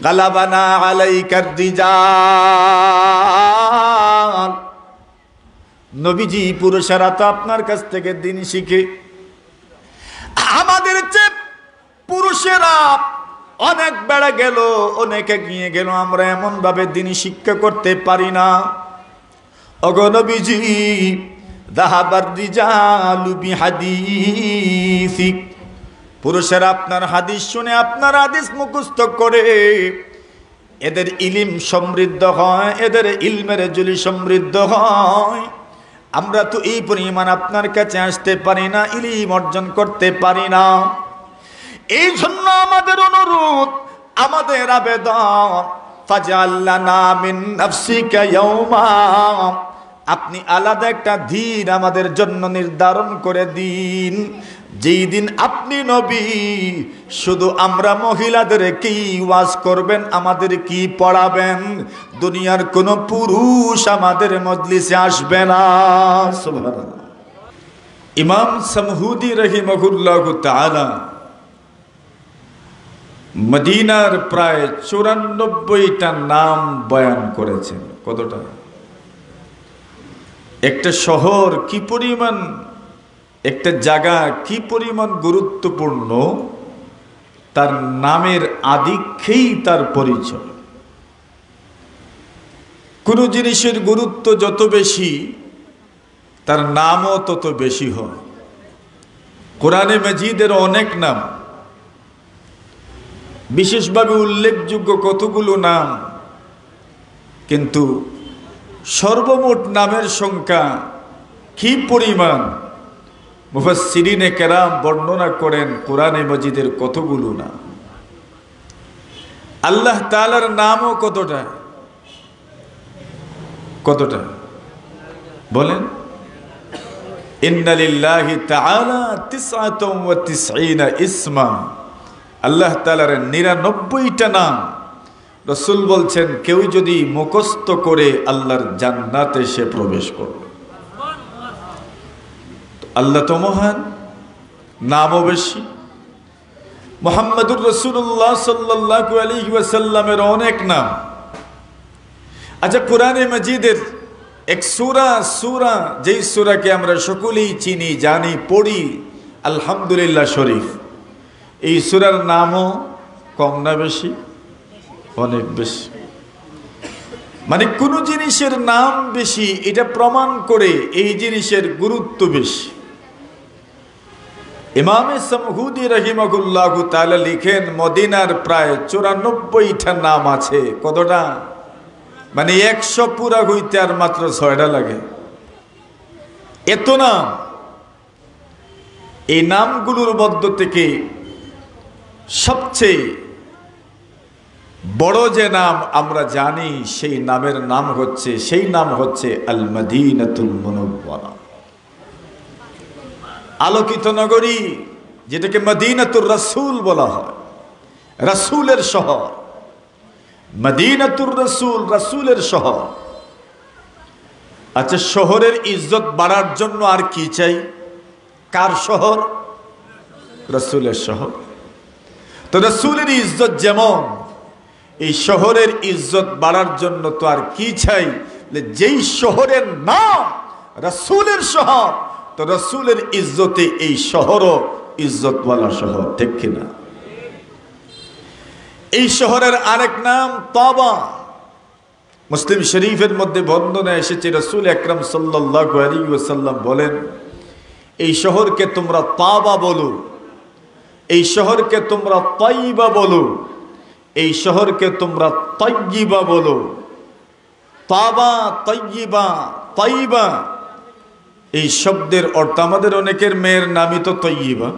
গালাবানা আলাইকার রিজাল। নবীজি পুরুষেরা তো আপনার কাছ থেকে দিন শিখে, আমাদের চেয়ে পুরুষেরা অনেক বেড়ে গেল, অনেকে গিয়ে গেল, আমরা এমন ভাবে দিন শিক্ষা করতে পারি না। ওগো নবীজি, যাহাবার রিজালু বিহাদিসি, পুরুষেরা আপনার হাদিস শুনে, আপনার হাদিস মুখস্থ করে এদের ইলম সমৃদ্ধ হয়, এদের ইলমের ঝুলি সমৃদ্ধ হয়। আমরা তো এই পরিমাণ আপনার কাছে আসতে পারি না, ইলম অর্জন করতে পারি না। এই জন্য আমাদের অনুরোধ, আমাদের আবেদন, ফাজআল লানা মিন নাফসিকা ইয়াওমা, আপনি আলাদা একটা দিন আমাদের জন্য নির্ধারণ করে দিন, যেই দিন আপনি নবী শুধু আমরা মহিলাদের কি ওয়াজ করবেন, আমাদের কি পড়াবেন, দুনিয়ার কোন পুরুষ আমাদের মজলিসে আসবে না। সুবহানাল্লাহ। ইমাম সামহুদি রাহিমাহুল্লাহু তাআলা মদিনার প্রায় 94টা নাম বয়ান করেছেন। কতটা? একটা শহর কি পরিমাণ, একটা জায়গা কি পরিমাণ গুরুত্বপূর্ণ, তার নামের আধিক্যেই তার পরিচয়। কোন জিনিসের গুরুত্ব যত বেশি, তার নামও তত বেশি হয়। কোরআনে মাজিদের অনেক নাম, বিশেষভাবে উল্লেখযোগ্য কতগুলো নাম, কিন্তু সর্বমোট নামের সংখ্যা কি পরিমাণ, মুফাসসিরিনে কেরাম বর্ণনা করেন কোরআনে মাজিদের কতগুলো নাম। আল্লাহ তাআলার নামও কতটা, কতটা বলেন? ইন্না লিল্লাহি তাআলা 99 ইসমা, আল্লাহ তাআলার 99টা নাম। রাসূল বলছেন, কেউ যদি মুখস্থ করে আল্লাহর জান্নাতে সে প্রবেশ করবে। আল্লাহ তো মহান, নামও বেশি। মুহাম্মদুর রাসূলুল্লাহ সাল্লাল্লাহু আলাইহি ওয়াসাল্লামের অনেক নাম। আচ্ছা, কোরআনে মাজিদের এক সূরা, যেই সূরাকে আমরা সকলেই চিনি, জানি, পড়ি, আলহামদুলিল্লাহ শরীফ, এই সূরার নামও কম না বেশি? অনেক বেশি। মানে কোন জিনিসের নাম বেশি, এটা প্রমাণ করে এই জিনিসের গুরুত্ব বেশি। ইমামে সামহুদি রাহিমাহুল্লাহু তাআলা লিখেন, মদিনার প্রায় 94টা নাম আছে। কতটা? মানে 100 পুরা হইতে আর মাত্র 6টা লাগে, এত নাম। এই নামগুলোর মধ্য থেকে সবচেয়ে বড় যে নাম আমরা জানি, সেই নামের নাম হচ্ছে, সেই নাম হচ্ছে আল মদিনাতুল মুনাওয়ারা, আলোকিত নগরী, যেটাকে মদিনাতুর রাসূল বলা হয়, রাসূলের শহর। মদিনাতুর রাসূল, রাসূলের শহর। আচ্ছা, শহরের ইজ্জত বাড়ার জন্য আর কি চাই? কার শহর? রাসূলের শহর। তো রাসূলের ইজ্জত যেমন, এই শহরের ইজ্জত বাড়ার জন্য তো আর কি চাই? যেই শহরের নাম রাসূলের শহর, তো রাসূলের ইজ্জতে এই শহরও ইজ্জতওয়ালা শহর, ঠিক কিনা? এই শহরের আরেক নাম তাবা। মুসলিম শরীফের মধ্যে বর্ণনা এসেছে, রাসূল আকরাম সাল্লাল্লাহু আলাইহি ওয়াসাল্লাম বলেন, এই শহরকে তোমরা তাবা বলো, এই শহরকে তোমরা তাইবা বলো, এই শহরকে তোমরা তাইয়্যিবা বলো। তাবা, তাইয়্যিবা, তাইবা, এই শব্দের অর্থ, আমাদের অনেকের মেয়ের নামই তো তাইয়্যিবা।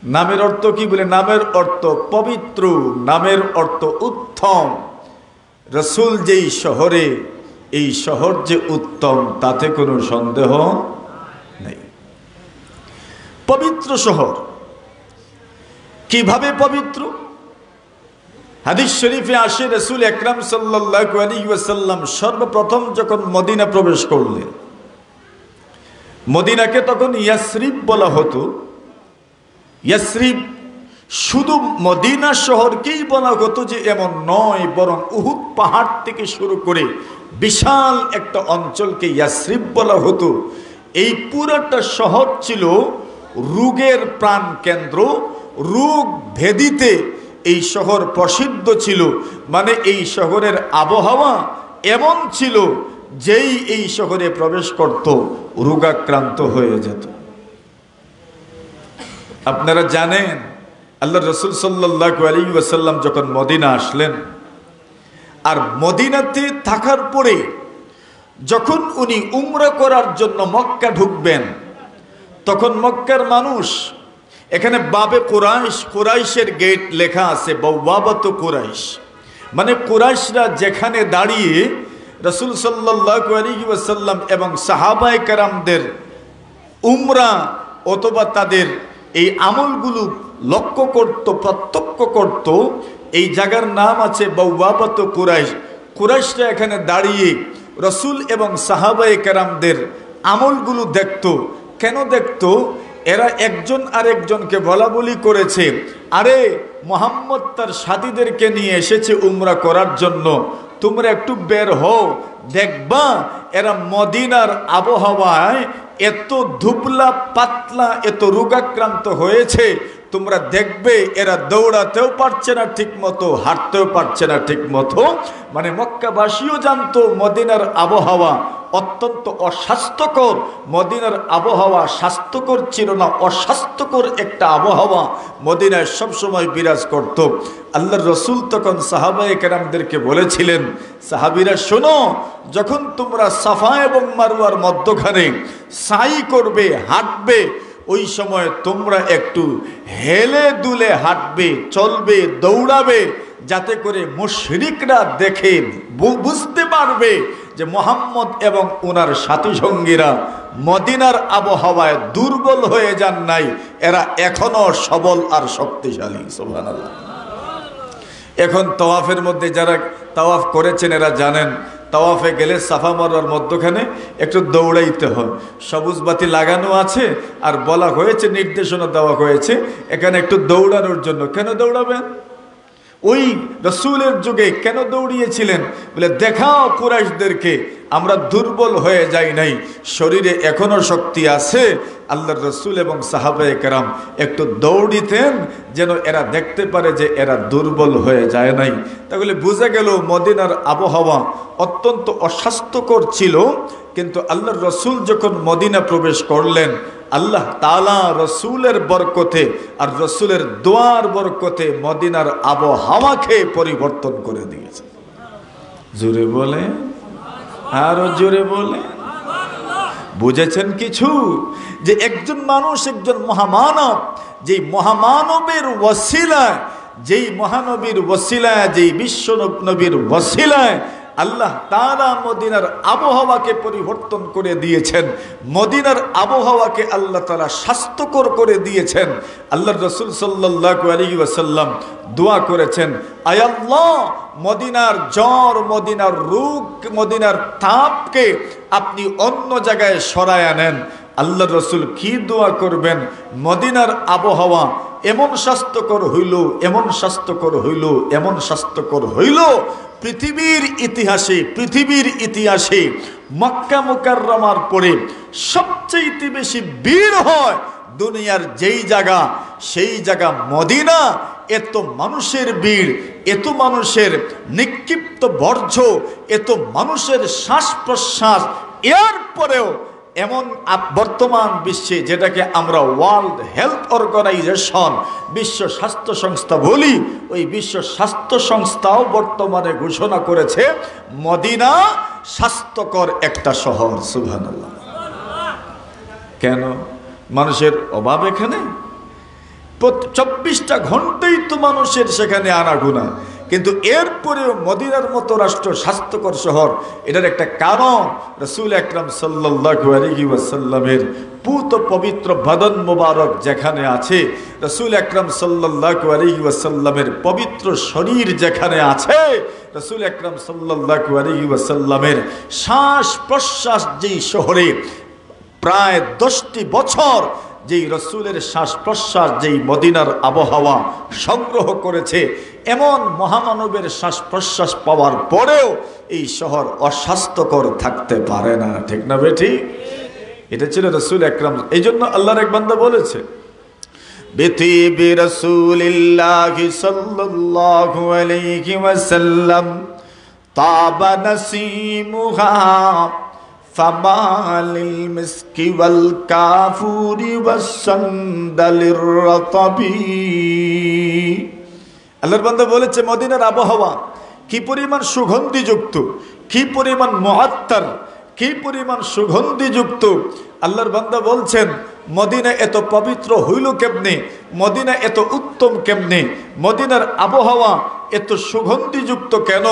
নামের অর্থ কি বলে? নামের অর্থ পবিত্র, নামের অর্থ উত্তম। রাসূল যেই শহরে, এই শহর যে উত্তম, তাতে কোনো সন্দেহ নেই। পবিত্র শহর। কিভাবে পবিত্র? হাদিস শরীফে আসে, রাসূল আকরাম সাল্লাল্লাহু আলাইহি ওয়াসাল্লাম সর্বপ্রথম যখন মদিনা প্রবেশ করলেন, মদিনাকে তখন ইয়াসরিব বলা হতো। ইয়াসরিব শুধু মদিনা শহরকেই বলা হতো যে এমন নয়, বরং উহুদ পাহাড় থেকে শুরু করে বিশাল একটা অঞ্চলকে ইয়াসরিব বলা হতো। এই পুরাটা শহর ছিল রোগের প্রাণ কেন্দ্র, রোগ ভেদিতে এই শহর প্রসিদ্ধ ছিল। মানে এই শহরের আবহাওয়া এমন ছিল, যেই এই শহরে প্রবেশ করত রোগাক্রান্ত হয়ে যেত। আপনারা জানেন আল্লাহ রসুল সাল্লাল্লাহু আলাইহি ওয়াসাল্লাম যখন মদিনা আসলেন, আর মদিনাতে থাকার পরে যখন উনি উমরা করার জন্য মক্কা ঢুকবেন, তখন মক্কার মানুষ, এখানে বাবে কুরাইশ, কুরাইশের গেট লেখা আছে বওয়াবাতু কুরাইশ, মানে কুরাইশরা যেখানে দাঁড়িয়ে রসুল সাল্লাল্লাহু আলাইহি ওয়াসাল্লাম এবং সাহাবায়ে কেরামদের উমরা অথবা তাদের এই আমলগুলো লক্ষ্য করত, প্রত্যক্ষ করত, এই জায়গার নাম আছে বওয়াবাতু কুরাইশ। কুরাইশরা এখানে দাঁড়িয়ে রসুল এবং সাহাবায়ে কেরামদের আমলগুলো দেখত। কেন দেখত? এরা একজন আরেকজনকে বলা বলি করেছে, আরে মুহাম্মদ তার সাথীদেরকে নিয়ে এসেছে উমরা করার জন্য, তোমরা একটু বের হও, দেখবা এরা মদিনার আবহাওয়ায় এত ধুবলা পাতলা, এত রোগাক্রান্ত হয়েছে, তোমরা দেখবে এরা দৌড়াতেও পারছে না ঠিক মতো, হাঁটতেও পারছে না ঠিক মতো। মানে মক্কাবাসীও জানতো মদিনার আবহাওয়া অত্যন্ত অস্বাস্থ্যকর। মদিনার আবহাওয়া স্বাস্থ্যকর ছিল না, অস্বাস্থ্যকর একটা আবহাওয়া মদিনায় সবসময় বিরাজ করত। আল্লাহর রসুল তখন সাহাবায়ে কেরামদেরকে বলেছিলেন, সাহাবীরা শোনো, যখন তোমরা সাফা এবং মারওয়ার মধ্যখানে সাই করবে, হাঁটবে, ওই সময় তোমরা একটু হেলে দুলে হাঁটবে, চলবে, দৌড়াবে, যাতে করে মুশরিকরা দেখে বুঝতে পারবে যে মুহাম্মদ এবং ওনার সাথী সঙ্গীরা মদিনার আবহাওয়ায় দুর্বল হয়ে যান নাই, এরা এখনো সবল আর শক্তিশালী। সুবহানাল্লাহ। এখন তাওয়াফের মধ্যে যারা তাওয়াফ করেছেন এরা জানেন, তাওয়াফে গেলে সাফা মারওয়ার মধ্যখানে একটু দৌড়াইতে হয়। সবুজ বাতি লাগানো আছে, আর বলা হয়েছে, নির্দেশনা দেওয়া হয়েছে এখানে একটু দৌড়ানোর জন্য। কেন দৌড়াবেন? ওই রসুলের যুগে কেন দৌড়িয়েছিলেন? বলে দেখাও কুরাইশদেরকে আমরা দুর্বল হয়ে যাই নাই, শরীরে এখনো শক্তি আছে। আল্লাহর রসুল এবং সাহাবায়ে কেরাম একটু দৌড়িতেন, যেন এরা দেখতে পারে যে এরা দুর্বল হয়ে যায় নাই। তাহলে বোঝা গেল মদিনার আবহাওয়া অত্যন্ত অস্বাস্থ্যকর ছিল। কিন্তু আল্লাহর রসুল যখন মদিনা প্রবেশ করলেন, আল্লাহ তাআলা রসুলের বরকতে আর রসুলের দোয়ার বরকতে মদিনার আবহাওয়াকে পরিবর্তন করে দিয়েছে। জোরে বলে, আরো জোরে বলে। বুঝেছেন কিছু? যে একজন মানুষ, একজন মহামানব, যেই মহামানবের ওসিলায়, যেই মহানবীর ওসিলায়, যেই বিশ্ব নবীর ওসিলায় আল্লাহ তাআলা মদিনার আবহাওয়াকে পরিবর্তন করে দিয়েছেন, মদিনার আবহাওয়াকে আল্লাহ তাআলা স্বাস্থ্যকর করে দিয়েছেন। আল্লাহর রাসূল সাল্লাল্লাহু আলাইহি ওয়াসাল্লাম দোয়া করেছেন, আয় আল্লাহ, মদিনার জ্বর, মদিনার রোগ, মদিনার তাপকে আপনি অন্য জায়গায় সরায় আনেন। আল্লাহর রাসূল কি দোয়া করবেন? মদিনার আবহাওয়া এমন স্বাস্থ্যকর হইল, এমন স্বাস্থ্যকর হইল, এমন স্বাস্থ্যকর হইল, পৃথিবীর ইতিহাসে মক্কা মুকাররমার পরে সবচেয়ে বেশি ভিড় হয় দুনিয়ার যেই জায়গা, সেই জায়গা মদিনা। এত মানুষের ভিড়, এত মানুষের নিক্ষিপ্ত বর্জ্য, এত মানুষের শ্বাস প্রশ্বাস, এর পরেও এমন বর্তমান বিশ্বে, যেটাকে আমরা ওয়ার্ল্ড হেলথ অর্গানাইজেশন, বিশ্ব স্বাস্থ্য সংস্থা বলি, ওই বিশ্ব স্বাস্থ্য সংস্থাও বর্তমানে ঘোষণা করেছে মদিনা স্বাস্থ্যকর একটা শহর। সুবহানাল্লাহ। কেন? মানুষের অভাব এখানে? 24টা ঘন্টাই তো মানুষের সেখানে আনাগোনা, কিন্তু এরপরেও মদিনার মতো রাষ্ট্র স্বাস্থ্যকর শহর, এটার একটা কারণ রাসূল আকরাম সাল্লাল্লাহু আলাইহি ওয়াসাল্লামের পুত পবিত্র বদন মোবারক যেখানে আছে, রাসূল আকরাম সাল্লাল্লাহু আলাইহি ওয়াসাল্লামের পবিত্র শরীর যেখানে আছে, রাসূল আকরাম সাল্লাল্লাহু আলাইহি ওয়াসাল্লামের শ্বাস প্রশ্বাস যেই শহরে প্রায় 10টি বছর যেই রসুলের শ্বাস প্রশ্বাস যেই মদিনার আবহাওয়া সংগ্রহ করেছে, এমন মহামানবের শ্বাস প্রশ্বাস পাওয়ার পরেও এই শহর অস্বাস্থ্যকর থাকতে পারে না। ঠিক না বেঠি? এটা ছিল রসুল আকরাম। এই জন্য আল্লাহর এক বান্দা বলেছে, বিতিবি রাসূলিল্লাহি সাল্লাল্লাহু আলাইহি ওয়াসাল্লাম তাবা নাসিমুহা ফামালিল মিসকি ওয়াল কাফুরি ওয়াস সান্দালির রাতাবি। আল্লাহর বান্দা বলেছে, মদিনার আবহাওয়া কি পরিমাণ সুগন্ধিযুক্ত, কি পরিমাণ মুআত্তার, কি পরিমাণ সুগন্ধিযুক্ত। আল্লাহর বান্দা বলছেন, মদিনা এত পবিত্র হইল কেমনে, মদিনা এত উত্তম কেমনে, মদিনার আবহাওয়া এত সুগন্ধিযুক্ত কেন?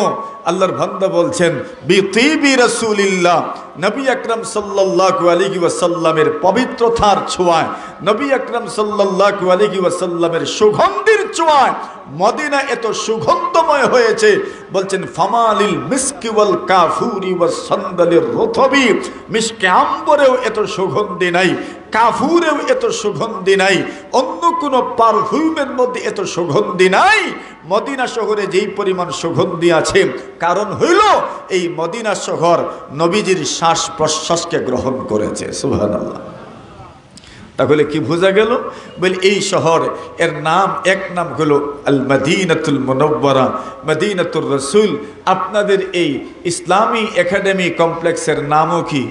আল্লাহর বান্দা বলছেন, বিতিবি রাসূলিল্লাহ, নবী আকরাম সাল্লাল্লাহু আলাইহি ওয়াসাল্লামের পবিত্রতার ছোঁয়ায়, নবী আকরাম সাল্লাল্লাহু আলাইহি ওয়াসাল্লামের সুগন্ধির ছোঁয়ায় মদিনা এত সুগন্ধময় হয়েছে। বলছেন, ফামালিল মিসকি ওয়াল কাফুরি ওয়াস সান্দালির রতবি, মিশকে আম্বরেও এত সুগন্ধি নাই, কাফুরেও এত সুগন্ধি নাই, অন্য কোনো পারফিউমের মধ্যে এত সুগন্ধি নাই। মদিনা শহরে যেই পরিমাণ সুগন্ধি আছে, কারণ হইল এই মদিনা শহর নবীজির শ্বাস প্রশ্বাসকে গ্রহণ করেছে। সুবহানাল্লাহ। তাহলে কি বোঝা গেল? বলে এই শহর এর নাম, এক নাম হলো আল মদিনাতুল মুনাওয়ারা, মদিনাতুর রাসূল। আপনাদের এই ইসলামী একাডেমি কমপ্লেক্সের নামও কি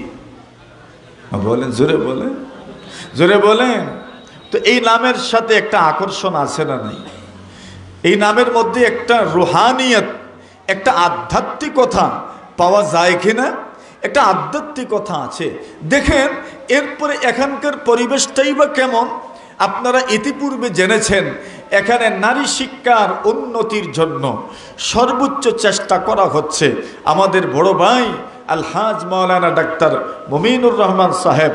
বলেন? জোরে বলেন, জোরে বলেন। তো এই নামের সাথে একটা আকর্ষণ আছে না নাই? এই নামের মধ্যে একটা রুহানিয়ত, একটা আধ্যাত্মিকতা পাওয়া যায় কিনা? একটা আধ্যাত্মিকতা আছে। দেখেন, এরপরে এখানকার পরিবেশটাই বা কেমন? আপনারা ইতিপূর্বে জেনেছেন, এখানে নারী শিক্ষার উন্নতির জন্য সর্বোচ্চ চেষ্টা করা হচ্ছে। আমাদের বড় ভাই আলহাজ মাওলানা ডাক্তার মুমিনুর রহমান সাহেব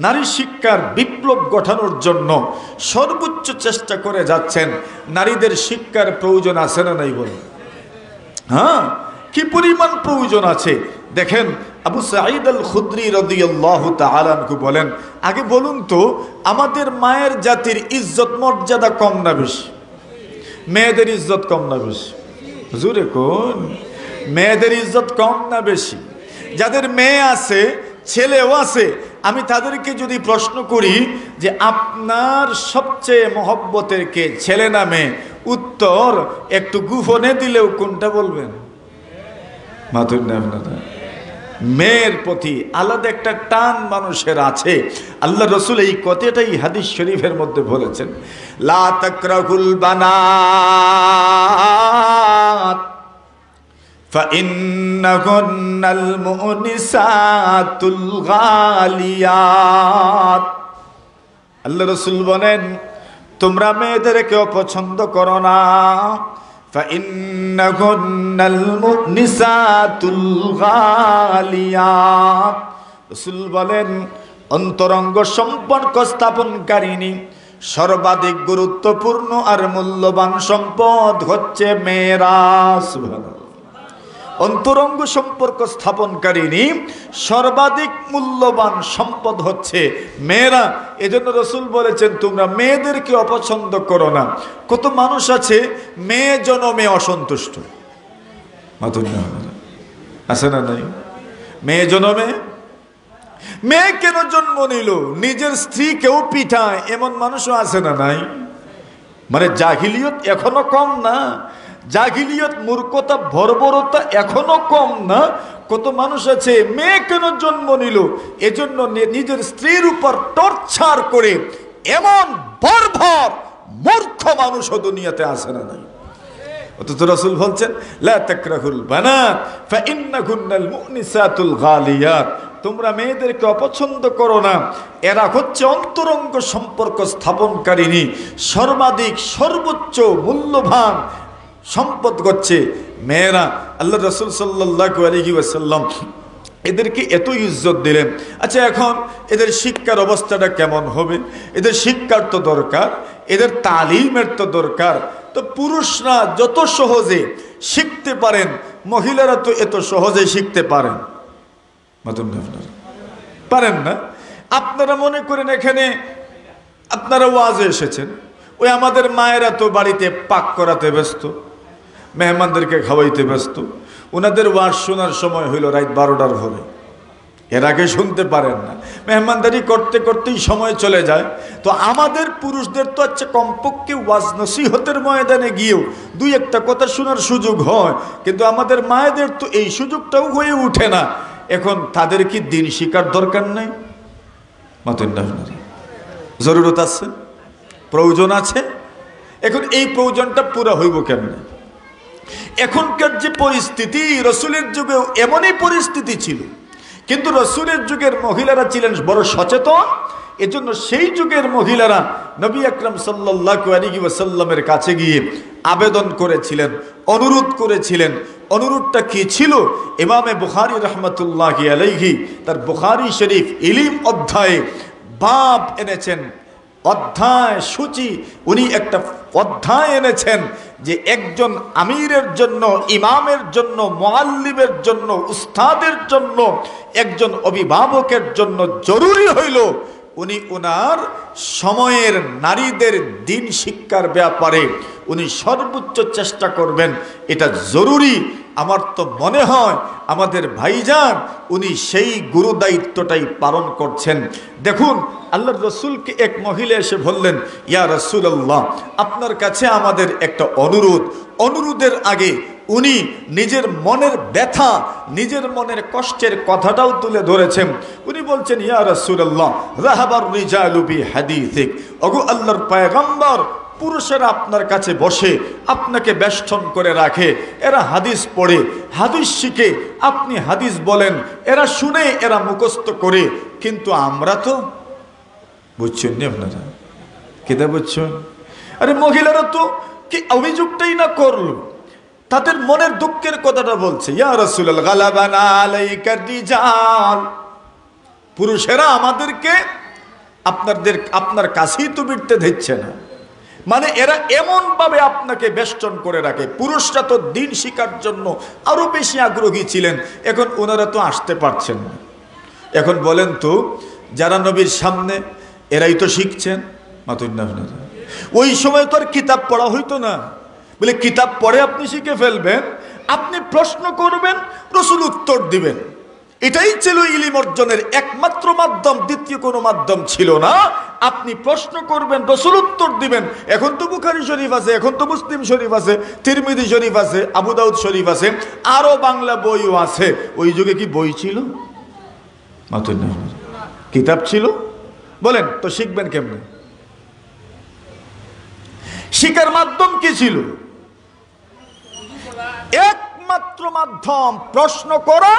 নারী শিক্ষার বিপ্লব ঘটানোর জন্য সর্বোচ্চ চেষ্টা করে যাচ্ছেন। নারীদের শিক্ষার প্রয়োজন আছে না নাই বলেন? হ্যাঁ, কি পরিমাণ প্রয়োজন আছে দেখেন। আবু সাঈদ আল খুদরি রাদিয়াল্লাহু তাআলা আনহু বলেন, আগে বলুন তো, আমাদের মায়ের জাতির ইজ্জত মর্যাদা কম না বেশি? মেয়েদের ইজ্জত কম না বেশি? হুজুরে কোন? মেয়েদের ইজ্জত কম না বেশি? যাদের মেয়ে আছে, ছেলেও আছে, আমি তাদেরকে যদি প্রশ্ন করি যে আপনার সবচেয়ে মহব্বতের কে, ছেলে না মেয়ে? উত্তর একটু গোপনে দিলেও কোনটা বলবেন? মাথুর না আপনারা? মেয়ের প্রতি আলাদা একটা টান মানুষের আছে। আল্লাহ রসুল এই কথাটাই হাদিস শরীফের মধ্যে বলেছেন, লা তাকরাহুল বানাত ফাইন্নাহুন্নাল মুনিসাতুল গালিয়াত। আল্লাহ রসুল বলেন, তোমরা মেয়েদেরকে অপছন্দ করো না। ফাইন্নাহুন্নাল মুনিসাতুল গালিয়াত। রাসূল বলেন, অন্তরঙ্গ সম্পর্ক স্থাপনকারিণী সর্বাধিক গুরুত্বপূর্ণ আর মূল্যবান সম্পদ হচ্ছে মেয়েরা। সুবহানাল্লাহ। অন্তরঙ্গ সম্পর্ক স্থাপনকারিণী সর্বাধিক মূল্যবান সম্পদ হচ্ছে মেয়েরা। এজন্য রাসূল বলেছেন, তোমরা মেয়েদেরকে অপছন্দ করো না। কত মানুষ আছে মেয়ে জন্মে অসন্তুষ্ট, আছে না নাই? মেয়ে জন্মে, মেয়ে কেন জন্ম নিল, নিজের স্ত্রীকেও পিঠায়, এমন মানুষও আছে না নাই? মানে জাহিলিয়ত এখনো কম না, জাহিলিয়ত মূর্খতা বর্বরতা এখনো কম না। কত মানুষ আছে মেয়ে কেন জন্ম নিল এজন্য নিজের স্ত্রীর উপর টর্চার করে, এমন বর্বর মূর্খ মানুষও দুনিয়াতে আসে না নাই? অথচ রাসূল বলছেন, লা তাকরাহুল বানাত ফাইন্নাহুন্নাল মুনিসাতুল গালিয়াত। তোমরা মেয়েদেরকে অপছন্দ করো না, এরা হচ্ছে অন্তরঙ্গ সম্পর্ক স্থাপনকারিণী সর্বাধিক সর্বোচ্চ মূল্যবান সম্পদ হচ্ছে মেয়েরা। আল্লাহ রাসূল সাল্লাল্লাহু আলাইহি ওয়াসাল্লাম এদেরকে এত ইজ্জত দিলেন। আচ্ছা, এখন এদের শিক্ষার অবস্থাটা কেমন হবে? এদের শিক্ষার তো দরকার, এদের তালিমের তো দরকার। তো পুরুষরা যত সহজে শিখতে পারেন, মহিলারা তো এত সহজে শিখতে পারেন পারেন না? আপনারা মনে করেন এখানে আপনারা ওয়াজে এসেছেন, ওই আমাদের মায়েরা তো বাড়িতে পাক করাতে ব্যস্ত, মেহমানদেরকে খাওয়াইতে ব্যস্ত। ওনাদের ওয়াজ শোনার সময় হইল রাত 12টার পরে, এর আগে শুনতে পারেন না। মেহমানদারি করতে করতেই সময় চলে যায়। তো আমাদের পুরুষদের তো আচ্ছা কমপক্ষে ওয়াজ নসিহতের ময়দানে গিয়েও দুই একটা কথা শোনার সুযোগ হয়, কিন্তু আমাদের মায়েদের তো এই সুযোগটাও হয়ে ওঠে না। এখন তাদের কি দিন শিকার দরকার নেই? জরুরত আছে, প্রয়োজন আছে। এখন এই প্রয়োজনটা পুরা হইব কেমনে? এখনকার যে পরিস্থিতি, রসুলের যুগেও এমনই পরিস্থিতি ছিল, কিন্তু রসুলের যুগের মহিলারা ছিলেন বড় সচেতন। এজন্য সেই যুগের মহিলারা নবী আকরাম সাল্লাল্লাহু আলাইহি ওয়াসাল্লামের কাছে গিয়ে আবেদন করেছিলেন, অনুরোধ করেছিলেন। অনুরোধটা কি ছিল? ইমামে বুখারী রাহমাতুল্লাহি আলাইহি তার বুখারী শরীফ ইলম অধ্যায়ে বাব এনেছেন, অধ্যায় সূচি। উনি একটা অধ্যায় এনেছেন যে একজন আমিরের জন্য, ইমামের জন্য, মুআল্লিমের জন্য, উস্তাদের জন্য, একজন অভিভাবকের জন্য জরুরি হইল উনি ওনার সময়ের নারীদের দিন শিক্ষার ব্যাপারে উনি সর্বোচ্চ চেষ্টা করবেন। এটা জরুরি। আমার তো মনে হয় আমাদের ভাইজান উনি সেই গুরু দায়িত্বটাই পালন করছেন। দেখুন, আল্লাহর রসুলকে এক মহিলা এসে বললেন, ইয়া রাসূলুল্লাহ, আপনার কাছে আমাদের একটা অনুরোধ। অনুরোধের আগে উনি নিজের মনের ব্যথা, নিজের মনের কষ্টের কথাটাও তুলে ধরেছেন। উনি বলছেন, ইয়া রাসূলুল্লাহ, রাহাবার রিজালু বিহাদিসিক, ওগো আল্লাহর পয়গম্বর, পুরুষেরা আপনার কাছে বসে আপনাকে বেষ্টন করে রাখে, এরা হাদিস পড়ে, হাদিস শিখে, আপনি হাদিস বলেন, এরা শুনে, এরা মুখস্থ করে, কিন্তু আমরা তো বুঝছেন না আপনারা, কেদা বুঝছেন? আরে মহিলারা তো কি অভিযোগটাই না করলো, তাদের মনের দুঃখের কথাটা বলছে। ইয়া রাসূলুল্লাহ, গালাবানা আলাইকা রিজাল, পুরুষেরা আমাদেরকে আপনার কাছেই তো বিটতে দিচ্ছে না। মানে এরা এমন ভাবে আপনাকে বেষ্টন করে রাখে। পুরুষরা তো দিন শিখার জন্য আরো বেশি আগ্রহী ছিলেন, এখন ওনারা তো আসতে পারছেন না। এখন বলেন তো, যারা নবীর সামনে, এরাই তো শিখছেন। ওই সময় তো আর কিতাব পড়া হইতো না, বলে কিতাব পড়ে আপনি শিখে ফেলবেন, আপনি প্রশ্ন করবেন, রাসূল উত্তর দিবেন। এটাই ছিল ইলম অর্জনের একমাত্র মাধ্যম, দ্বিতীয় কোনো মাধ্যম ছিল না। আপনি প্রশ্ন করবেন, রাসূল উত্তর দিবেন। এখন তো বুখারী শরীফ আছে, এখন তো মুসলিম শরীফ আছে, তিরমিজি শরীফ আছে, আবু দাউদ শরীফ আছে, আরো বাংলা বইও আছে। ওই যুগে কি বই ছিল? কিতাব ছিল? বলেন তো শিখবেন কেমনে? শিখার মাধ্যম কি ছিল? একমাত্র মাধ্যম প্রশ্ন করা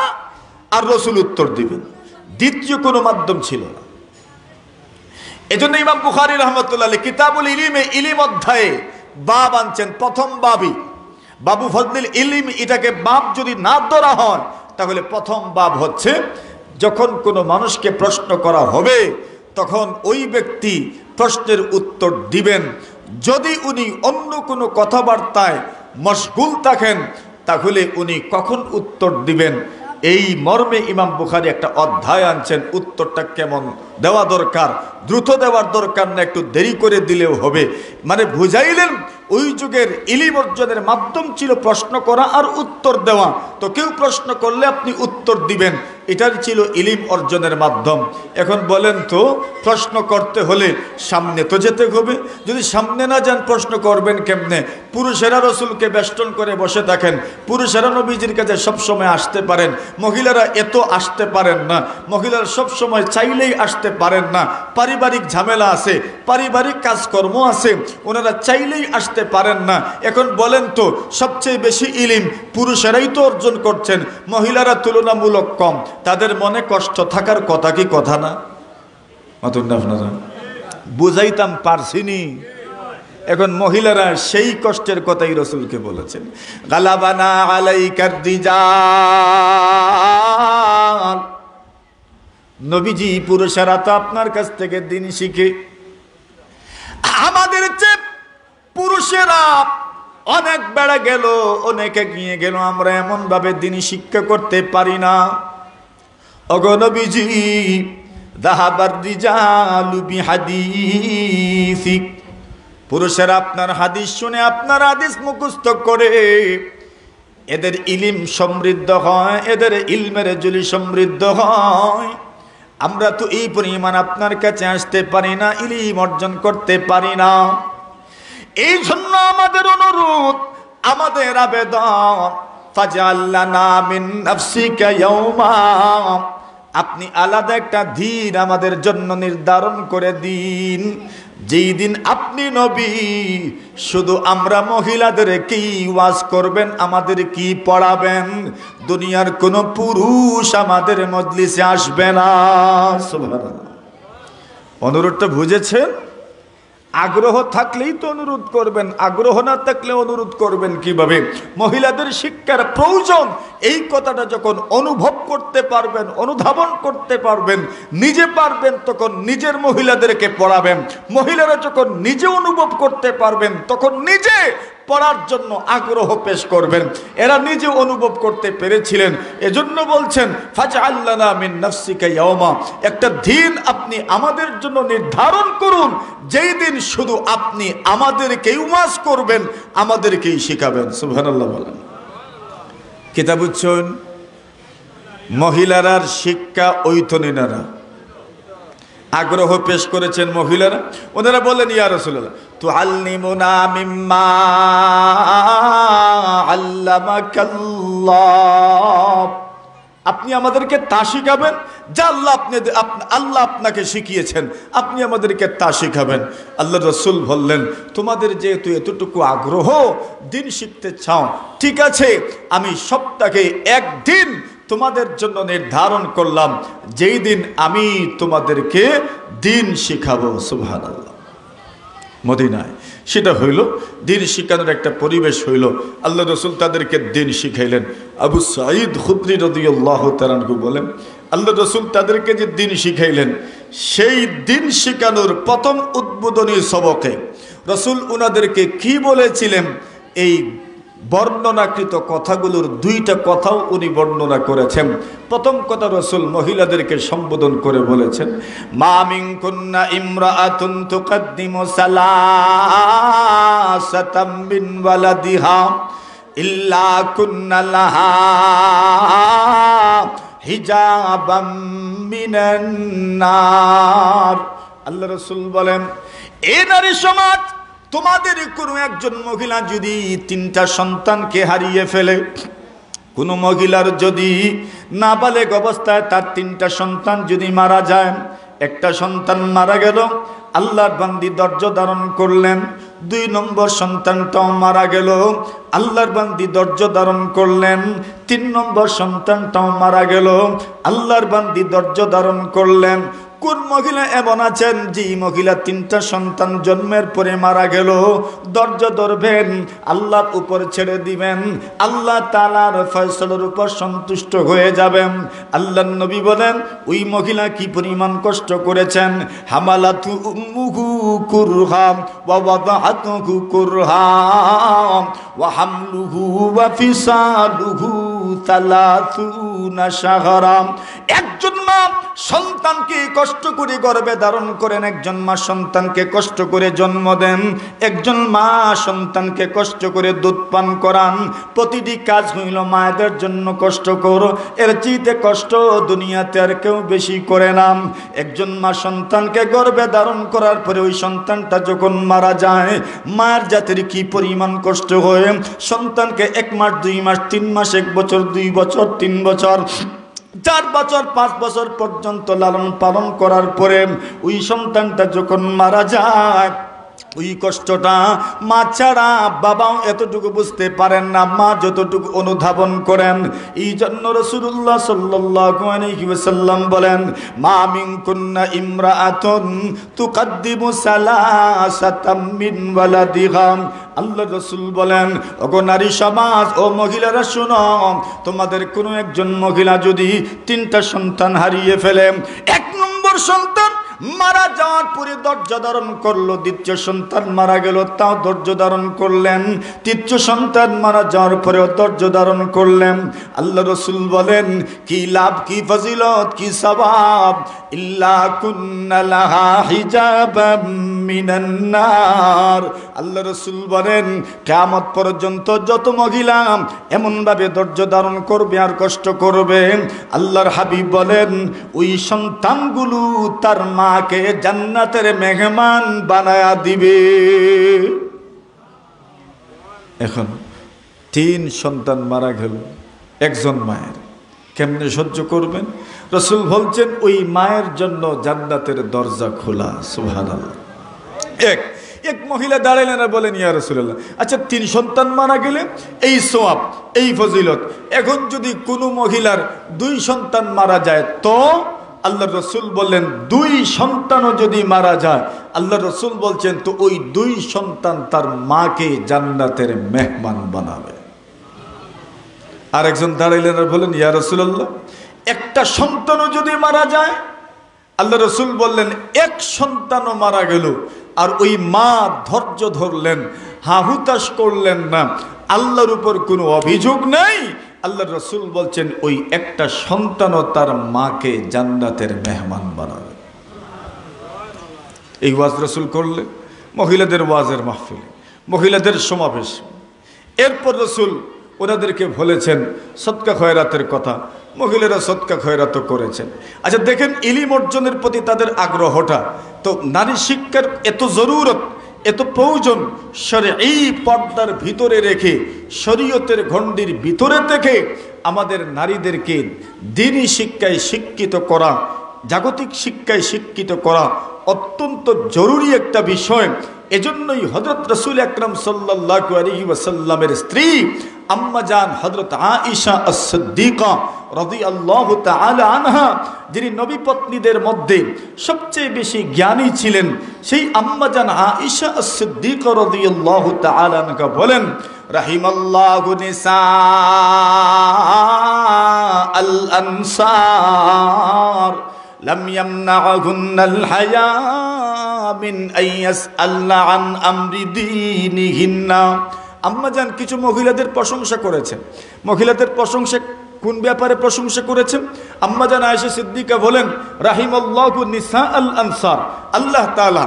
আর রাসূল উত্তর দিবেন, দ্বিতীয় কোনো মাধ্যম ছিল না। এজন্য ইমাম বুখারী রাহমাতুল্লাহ আলাইহি কিতাবুল ইলমে, ইলম অধ্যায়ে বাব আনছেন। প্রথম বাবই বাবু ফজলিল ইলম, এটাকে বাব যদি না ধরা হয় তাহলে প্রথম বাব হচ্ছে, যখন কোনো মানুষকে প্রশ্ন করা হবে তখন ওই ব্যক্তি প্রশ্নের উত্তর দিবেন। যদি উনি অন্য কোনো কথাবার্তায় মশগুল থাকেন তাহলে উনি কখন উত্তর দিবেন, এই মর্মে ইমাম বুখারী একটা অধ্যায় আনছেন। উত্তরটা কেমন দেওয়া দরকার, দ্রুত দেওয়ার দরকার না, একটু দেরি করে দিলেও হবে। মানে বুঝাইলেন ওই যুগের ইলম অর্জনের মাধ্যম ছিল প্রশ্ন করা আর উত্তর দেওয়া। তো কেউ প্রশ্ন করলে আপনি উত্তর দিবেন, এটাই ছিল ইলম অর্জনের মাধ্যম। এখন বলেন তো, প্রশ্ন করতে হলে সামনে তো যেতে হবে, যদি সামনে না যান প্রশ্ন করবেন কেমনে? পুরুষেরা রসুলকে বেষ্টন করে বসে থাকেন, পুরুষেরা নবীজির কাছে সবসময় আসতে পারেন, মহিলারা এত আসতে পারেন না, মহিলারা সবসময় চাইলেই আসতে পারেন না, পারিবারিক ঝামেলা আছে, পারিবারিক কাজকর্ম আছে, ওনারা চাইলেই আসতে পারেন না। এখন বলেন তো, সবচেয়ে বেশি ইলম পুরুষেরাই তো অর্জন করছেন, মহিলারা তুলনামূলক কম, তাদের মনে কষ্ট থাকার কথা কি কথা না? আপনারা বুঝাইতাম পারছিনি। এখন মহিলারা সেই কষ্টের কথাই রাসূলকে বলেছেন, গালাবানা আলাইকার রিজাল, নবীজি পুরুষেরা তো আপনার কাছ থেকে দিন শিখে, আমাদের চেয়ে পুরুষেরা অনেক বেড়ে গেল, অনেকে গিয়ে গেল, আমরা এমন ভাবে দিন শিক্ষা করতে পারি না। ওগো নবীজি, যাহাবার রিজালু বিহাদিসি, পুরুষেরা আপনার হাদিস শুনে আপনার হাদিস মুখস্থ করে এদের ইলম সমৃদ্ধ হয়, এদের ইলমের জুলি সমৃদ্ধ হয়। আমরা তো এই পরিমাণ আপনার কাছে আসতে পারি না, ইলম অর্জন করতে পারি না। এই জন্য আমাদের অনুরোধ, আমাদের আবেদন, ফাজআল লানা মিন নাফসিকা ইয়াওমা, আপনি আলাদা একটা দিন আমাদের জন্য নির্ধারণ করে দিন, যেই দিন আপনি নবী শুধু আমরা মহিলাদেরকেই ওয়াজ করবেন, আমাদের কি পড়াবেন, দুনিয়ার কোনো পুরুষ আমাদের মজলিসে আসবে না। সুবহানাল্লাহ। অনুরোধটা বুঝেছেন? আগ্রহ থাকলেই তো অনুরোধ করবেন, আগ্রহ না থাকলে অনুরোধ করবেন কিভাবে? মহিলাদের শিক্ষার প্রয়োজন, এই কথাটা যখন অনুভব করতে পারবেন, অনুধাবন করতে পারবেন, নিজে পারবেন, তখন নিজের মহিলাদেরকে পড়াবেন। মহিলারা যখন নিজে অনুভব করতে পারবেন, তখন নিজে পড়ার জন্য আগ্রহ পেশ করবেন। এরা নিজে অনুভব করতে পেরেছিলেন, এজন্য বলছেন ফাজআল লানা মিন নাফসিকা ইয়াওমা, একটা দিন আপনি আমাদের জন্য নির্ধারণ করুন, যেই দিন শুধু আপনি আমাদেরকেই ওয়াজ করবেন, আমাদেরকেই শিখাবেন। সুবহানাল্লাহ বলেন। কিতাব বুঝছেন? মহিলারার শিক্ষা ঐতনিনারা আগ্রহ পেশ করেছেন মহিলারা। ওনারা বলেন, ইয়া রাসূলুল্লাহ তুআল্লিমুনা মিম্মা আল্লামাকাল্লাহ, আপনি আমাদেরকে তা শিখাবেন যা আল্লাহ আপনাকে শিখিয়েছেন, আপনি আমাদেরকে তা শিখাবেন। আল্লাহ রসুল বললেন, তোমাদের যেহেতু এতটুকু আগ্রহ, দিন শিখতে চাও, ঠিক আছে, আমি সপ্তাহে একদিন তোমাদের জন্য নির্ধারণ করলাম, যেই দিন আমি তোমাদেরকে দিন শিখাবো। সুবহানাল্লাহ। মদিনায় সেটা হইল, দিন শিখানোর একটা পরিবেশ হইল। আল্লাহ রসুল তাদেরকে দিন শিখাইলেন। আবু সাঈদ খুদরি রাদিয়াল্লাহু তাআলা আনহু বলেন, আল্লাহ রসুল তাদেরকে যে দিন শিখাইলেন, সেই দিন শিখানোর প্রথম উদ্বোধনী সবকে রসুল উনাদেরকে কি বলেছিলেন, এই বর্ণনাকৃত কথাগুলোর দুইটা কথাও উনি বর্ণনা করেছেন। প্রথম কথা, রসুল মহিলাদেরকে সম্বোধন করে বলেছেন, মা মিনকুন্না ইমরাআতুন তুকদ্দিমু সালাসাতাম মিন ওয়ালাদিহা ইল্লা কুন্না লাহা হিজাবাম মিনান নার। আল্লাহ রসুল বলেন, এ নারী সমাজ, তোমাদের কোনো একজন মহিলা যদি 3টা সন্তানকে হারিয়ে ফেলে, কোনো মহিলার যদি নাবালেগ অবস্থায় তার 3টা সন্তান যদি মারা যায়, একটা সন্তান মারা গেল, আল্লাহর বান্দি ধৈর্য ধারণ করলেন, 2 নম্বর সন্তানটাও মারা গেল, আল্লাহর বান্দি ধৈর্য ধারণ করলেন, 3 নম্বর সন্তানটাও মারা গেল, আল্লাহর বান্দি ধৈর্য ধারণ করলেন। কোন মহিলা এমন আছেন, যে মহিলা 3টা সন্তান জন্মের পরে মারা গেল, ধৈর্য ধরবেন, আল্লাহর উপর ছেড়ে দিবেন, আল্লাহ তাআলার ফয়সালার উপর সন্তুষ্ট হয়ে যাবেন। আল্লাহর নবী বলেন, ওই মহিলা কি পরিমাণ কষ্ট করেছেন। হামালাতু উম্মুহু কুরহা ওয়া ওয়াদাআতুহু কুরহা ওয়া হামলুহু ওয়া ফিসালুহু 30 শাহরা। একজন মা সন্তানকে কষ্ট করে গর্ভে ধারণ করেন, একজন মা সন্তানকে কষ্ট করে জন্ম দেন, একজন মা সন্তানকে কষ্ট করে দুধ পান করান। প্রতিটি কাজ হইল মায়েদের জন্য কষ্টকর, এর চাইতে কষ্ট দুনিয়াতে আর কেউ বেশি করে না। একজন মা সন্তানকে গর্ভে ধারণ করার পরে ওই সন্তানটা যখন মারা যায়, মায়ের জাতির কি পরিমাণ কষ্ট হয়। সন্তানকে 1 মাস 2 মাস 3 মাস 1 বছর 2 বছর 3 বছর 4 বছর 5 বছর পর্যন্ত লালন পালন করার পরে ওই সন্তানটা যখন মারা যায়, ওই কষ্টটা মা ছাড়া বাবাও এতটুকু বুঝতে পারেন না, মা যতটুকু অনুধাবন করেন। এই জন্য রাসূলুল্লাহ সাল্লাল্লাহু আলাইহি ওয়াসাল্লাম বলেন, মা মিনকুন্না ইমরাআতুন তুকদ্দিমু সালাসাতাম মিন ওয়ালাদিহা। আল্লাহ রসুল বলেন, ওগো নারী সমাজ, ও মহিলারা শুনো, তোমাদের কোনো একজন মহিলা যদি 3টা সন্তান হারিয়ে ফেলে, 1 নম্বর সন্তান মারা যাওয়ার পরে ধৈর্য ধারণ করলো, দ্বিতীয় সন্তান মারা গেল, তাও ধৈর্য ধারণ করলেন, তৃতীয় সন্তান মারা যাওয়ার পরেও ধৈর্য ধারণ করলেন। আল্লাহ রসুল বলেন, কি লাভ, কি ফজিলত, কি সওয়াব, ইল্লা কুন্না লাহা হিজাবাম মিনান নার। আল্লাহ রসুল বলেন, কিয়ামত পর্যন্ত যত মহিলা এমন ভাবে ধৈর্য ধারণ করবে আর কষ্ট করবে, আল্লাহর হাবিব বলেন ওই সন্তানগুলো তার মাকে জান্নাতের মেহমান বানায়া দিবে। এখন 3 সন্তান মারা গেল একজন মায়ের, কেমনে সহ্য করবেন? রাসূল বলছেন ওই মায়ের জন্য জান্নাতের দরজা খোলা। সুবহানাল্লাহ। এক মহিলা দাঁড়ালেন আর বলেন, ইয়া রাসূলুল্লাহ, আচ্ছা 3 সন্তান মারা গেলে এই সওয়াব, এই ফজিলত, এখন যদি কোনো মহিলার 2 সন্তান মারা যায় তো? আল্লাহ রসুল বললেন 2 সন্তানও যদি মারা যায়, আল্লাহ রসুল বলছেন তো ওই 2 সন্তান তার মাকে জান্নাতের মেহমান বানাবে। আর একজন দাঁড়াইলেন আর বলেন, ইয়া রাসূলুল্লাহ, একটা সন্তানও যদি মারা যায়? আল্লাহ রসুল বললেন 1 সন্তানও মারা গেল আর ওই মা ধৈর্য ধরলেন, হাহুতাশ করলেন না, আল্লাহর উপর কোনো অভিযোগ নাই। আল্লাহ রসুল বলছেন ওই একটা সন্তানও তার মাকে জান্নাতের মেহমান বানাবে। এই ওয়াজ রসুল করলে মহিলাদের ওয়াজের মাহফিলে, মহিলাদের সমাবেশ। এরপর রসুল ওনাদেরকে বলেছেন সদকা খয়রাতের কথা, মহিলারা সদকা খয়রাতও করেছেন। আচ্ছা দেখেন, ইলম অর্জনের প্রতি তাদের আগ্রহটা, তো নারী শিক্ষার এত জরুরত, এত প্রয়োজন, শরঈ পর্দার ভিতরে রেখে, শরীয়তের গণ্ডির ভিতরে থেকে আমাদের নারীদেরকে দ্বীনি শিক্ষায় শিক্ষিত করা, জাগতিক শিক্ষায় শিক্ষিত করা অত্যন্ত জরুরি একটা বিষয়। এজন্যই হযরত রাসূল আকরাম সাল্লাল্লাহু আলাইহি ওয়াসাল্লামের স্ত্রী আম্মা জান হযরত আয়েশা আস-সিদ্দিকা রাদিয়াল্লাহু তাআলা আনহা, যিনি নবী পত্নীদের মধ্যে সবচেয়ে বেশি জ্ঞানী ছিলেন, সেই আম্মা জান আয়েশা আস-সিদ্দিকা রাদিয়াল্লাহু তাআলা আনহা বলেন, রাহিমাল্লাহু নিসা আল আনসার লাম ইয়ামনাহুন্নাল হায়া মিন আইয়াসআলনা আন আমরি দীনিহিন্না। আম্মাজান কিছু মহিলাদের প্রশংসা করেছেন। মহিলাদের প্রশংসা কোন ব্যাপারে প্রশংসা করেছেন? আম্মাজান আয়েশা সিদ্দিকা বলেন, রাহিমাল্লাহু নিসা আল আনসার, আল্লাহ তাআলা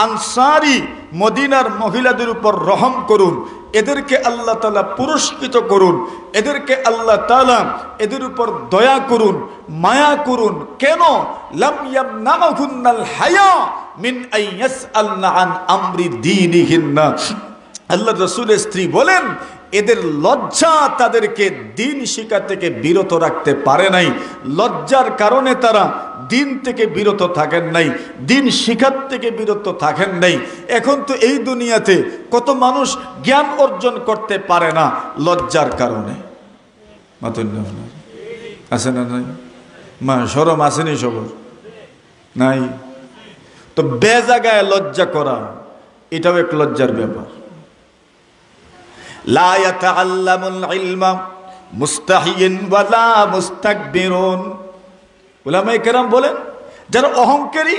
আনসারি মদিনার মহিলাদের উপর রহম করুন, এদেরকে আল্লাহ তাআলা পুরস্কৃত করুন, এদেরকে আল্লাহ তাআলা এদের উপর দয়া করুন, মায়া করুন। কেন? লাম ইয়ামনাহুন্নাল হায়া মিন আইয়াসআলনা আন আমরি দীনিহিন্না। আল্লাহ রাসূলের স্ত্রী বলেন, এদের লজ্জা তাদেরকে দিন শিক্ষা থেকে বিরত রাখতে পারে নাই, লজ্জার কারণে তারা দিন থেকে বিরত থাকেন নাই, দিন শিক্ষার থেকে বিরত থাকেন নাই। এখন তো এই দুনিয়াতে কত মানুষ জ্ঞান অর্জন করতে পারে না লজ্জার কারণে। আছে না নাই? মা শরম আসেনি, সবর নাই তো বেজাগায় লজ্জা করা, এটাও এক লজ্জার ব্যাপার। লা ইয়াতাআল্লামুল ইলমা মুস্তাহিয়িন ওয়ালা মুস্তাকবিরুন। উলামায়ে কেরাম বলেন, যারা অহংকারী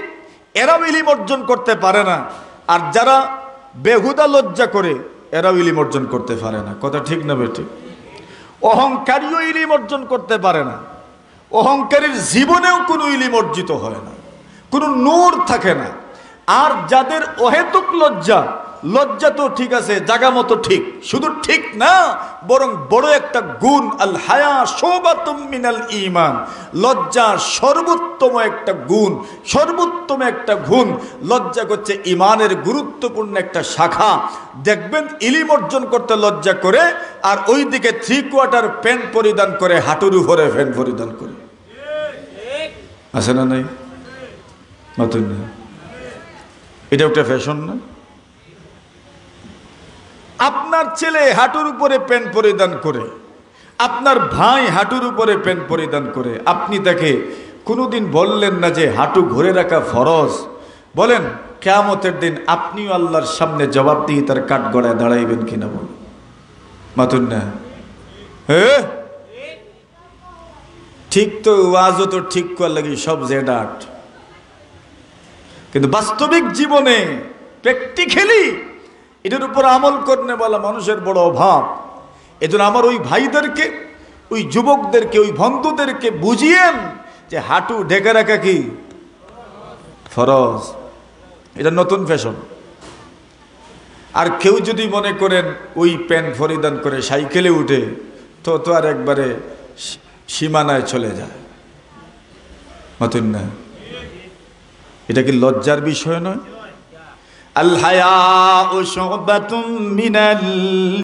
এরাও ইলম অর্জন করতে পারে না, আর যারা বেহুদা লজ্জা করে এরাও ইলম অর্জন করতে পারে না। কথা ঠিক না বেঠিক? অহংকারীও ইলম অর্জন করতে পারে না, অহংকারীর জীবনেও কোনো ইলম অর্জিত হয় না, কোনো নূর থাকে না। আর যাদের অহেতুক লজ্জা, লজ্জা তো ঠিক আছে, জায়গা মতো ঠিক, শুধু ঠিক না বরং বড় একটা গুণ, আল হায়া শুবাতুম মিনাল ঈমান, লজ্জা সর্বোত্তম একটা গুণ, সর্বোত্তম একটা গুণ। লজ্জা হচ্ছে ঈমানের গুরুত্বপূর্ণ একটা শাখা। দেখবেন ইলম অর্জন করতে লজ্জা করে, আর ওইদিকে 3/4 প্যান্ট পরিধান করে, হাঁটুর উপরে প্যান্ট পরিধান করে। আছে না নাই? নতুন না, এটা একটা ফ্যাশন না? আপনার ছেলে হাঁটুর উপরে প্যান্ট পরিধান করে, আপনার ভাই হাঁটুর উপরে প্যান্ট পরিধান করে, আপনি তাকে কোনোদিন বললেন না যে হাঁটু ঘুরে রাখা ফরজ? বলেন কিয়ামতের দিন আপনিও আল্লাহর সামনে জবাব দিয়ে তার কাঠ গড়ায় দাঁড়াইবেন কিনা? বল মাতুন না? হ্যাঁ ঠিক তো, ওয়াজও তো ঠিক করার লাগি সব জেডাট। কিন্তু বাস্তবিক জীবনে প্র্যাকটিক্যালি এটার উপর আমল করতে বলা মানুষের বড় অভাব। এজন্য আমার ওই ভাইদেরকে, ওই যুবকদেরকে, ওই বন্ধুদেরকে বুঝিয়েন যে হাঁটু ঢেকে রাখা কি ফরজ, এটা নতুন ফ্যাশন। আর কেউ যদি মনে করেন ওই প্যান্ট পরিধান করে সাইকেলে উঠে তো আর একবারে সীমানায় চলে যায়, মতন না? এটা কি লজ্জার বিষয় নয়? আল হায়াউ শুবাতুম মিনাল